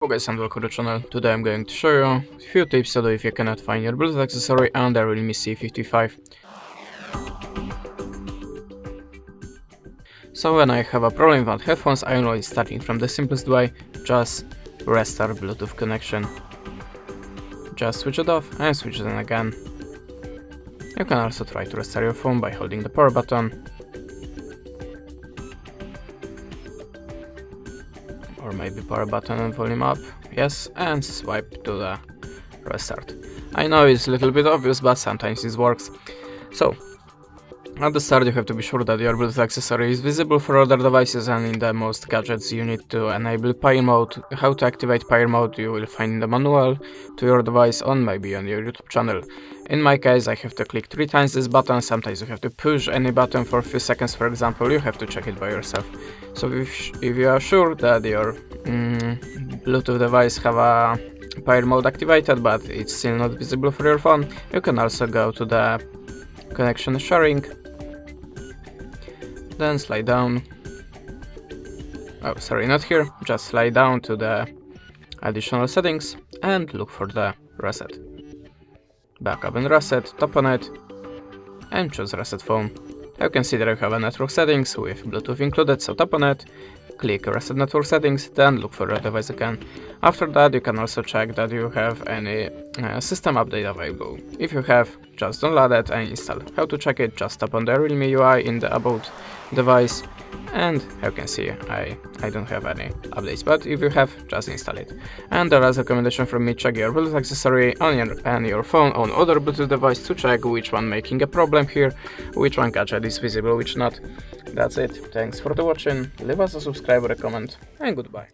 Hello guys and welcome to the channel. Today I'm going to show you a few tips to do if you cannot find your Bluetooth accessory on the Realme C55. So when I have a problem with headphones, I'm always starting from the simplest way, just restart Bluetooth connection. Just switch it off and switch it on again. You can also try to restart your phone by holding the power button. Or maybe power button and volume up, yes, and swipe to the restart. I know it's a little bit obvious, but sometimes it works. So, at the start you have to be sure that your Bluetooth accessory is visible for other devices, and in the most gadgets you need to enable pair mode. How to activate pair mode you will find in the manual to your device or maybe on your YouTube channel. In my case I have to click 3 times this button. Sometimes you have to push any button for a few seconds, for example. You have to check it by yourself. So if you are sure that your Bluetooth device have a pair mode activated but it's still not visible for your phone, you can also go to the connection sharing, then slide down, not here, just slide down to the additional settings and look for the reset. Backup and reset, tap on it and choose reset phone. You can see that you have a network settings with Bluetooth included, so tap on it, click reset network settings, then look for your device again. After that you can also check that you have any system update available. If you have, just download it and install. How to check it? Just tap on the Realme UI in the About device, and you can see I don't have any updates, but if you have, just install it. And there is a recommendation from me: check your Bluetooth accessory on your phone on other Bluetooth device to check which one making a problem here, which one gadget is visible, which not. That's it. Thanks for the watching. Leave us a subscribe or a comment, and goodbye.